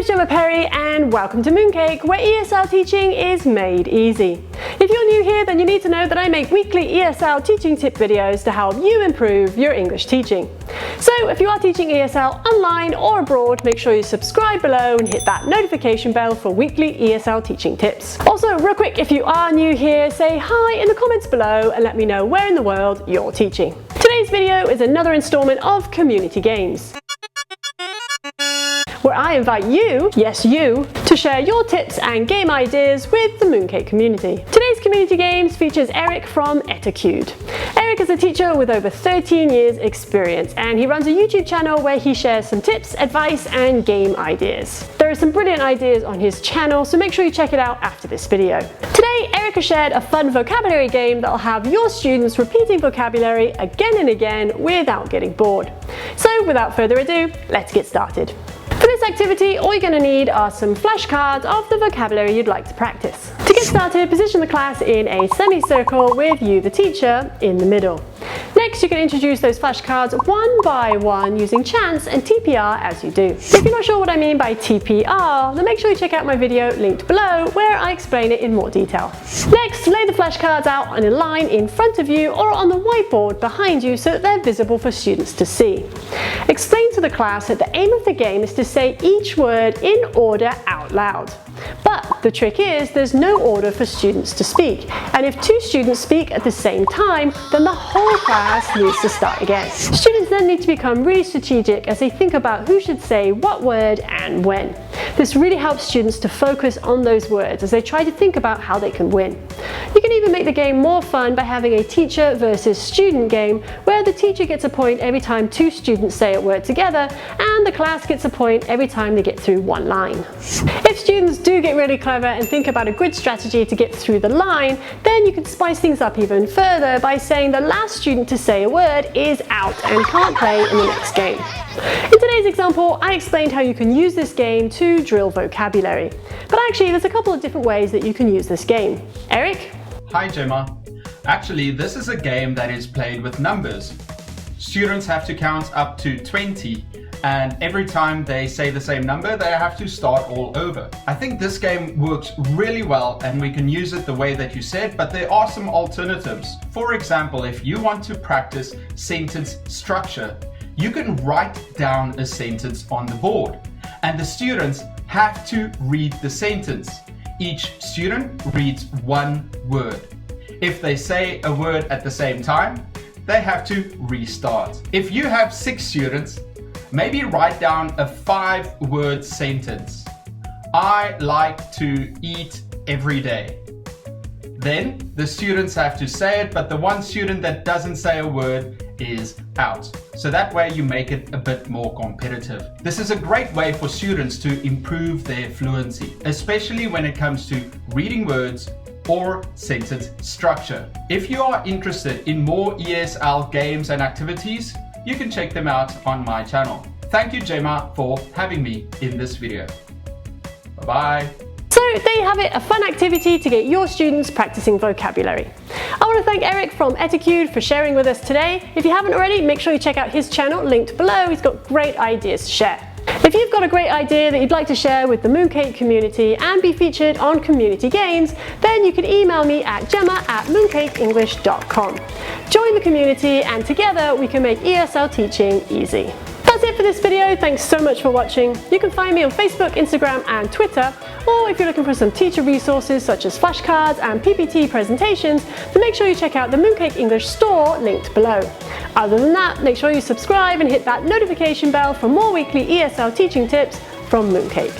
name's Gemma Perry and welcome to Mooncake, where ESL teaching is made easy. If you're new here, then you need to know that I make weekly ESL teaching tip videos to help you improve your English teaching. So if you are teaching ESL online or abroad, make sure you subscribe below and hit that notification bell for weekly ESL teaching tips. Also, real quick, if you are new here, say hi in the comments below and let me know where in the world you're teaching. Today's video is another installment of Community Games, where I invite you, yes you, to share your tips and game ideas with the Mooncake community. Today's Community Games features Eric from Etiquette. Eric is a teacher with over 13 years experience and he runs a YouTube channel where he shares some tips, advice and game ideas. There are some brilliant ideas on his channel, so make sure you check it out after this video. Today, Eric has shared a fun vocabulary game that will have your students repeating vocabulary again and again without getting bored. So without further ado, let's get started. For this activity, all you're going to need are some flashcards of the vocabulary you'd like to practice. To get started, position the class in a semicircle with you, the teacher, in the middle. Next, you can introduce those flashcards one by one using chants and TPR as you do. If you're not sure what I mean by TPR, then make sure you check out my video linked below where I explain it in more detail. Next, lay the flashcards out on a line in front of you or on the whiteboard behind you so that they're visible for students to see. Explain to the class that the aim of the game is to say each word in order out loud. But the trick is there's no order for students to speak, and if two students speak at the same time, then the whole class needs to start again. Students then need to become really strategic as they think about who should say what word and when. This really helps students to focus on those words as they try to think about how they can win. You can even make the game more fun by having a teacher versus student game where the teacher gets a point every time two students say a word together and the class gets a point every time they get through one line. If students do get really clever and think about a good strategy to get through the line, then you can spice things up even further by saying the last student to say a word is out and can't play in the next game. In today's example, I explained how you can use this game to drill vocabulary. But actually, there's a couple of different ways that you can use this game. Eric? Hi Gemma. Actually, this is a game that is played with numbers. Students have to count up to 20, and every time they say the same number, they have to start all over. I think this game works really well and we can use it the way that you said, but there are some alternatives. For example, if you want to practice sentence structure, you can write down a sentence on the board and the students have to read the sentence. Each student reads one word. If they say a word at the same time, they have to restart. If you have 6 students, maybe write down a 5-word sentence. I like to eat every day. Then the students have to say it, but the one student that doesn't say a word is out. So that way you make it a bit more competitive. This is a great way for students to improve their fluency, especially when it comes to reading words or sentence structure. If you are interested in more ESL games and activities, you can check them out on my channel. Thank you, Gemma, for having me in this video. Bye-bye. So there you have it, a fun activity to get your students practicing vocabulary. I want to thank Eric from Etiquette for sharing with us today. If you haven't already, make sure you check out his channel linked below. He's got great ideas to share. If you've got a great idea that you'd like to share with the Mooncake community and be featured on Community Games, then you can email me at gemma@mooncakeenglish.com. Join the community and together we can make ESL teaching easy. That's it for this video. Thanks so much for watching. You can find me on Facebook, Instagram and Twitter, or if you're looking for some teacher resources such as flashcards and PPT presentations, then make sure you check out the Mooncake English store linked below. Other than that, make sure you subscribe and hit that notification bell for more weekly ESL teaching tips from Mooncake.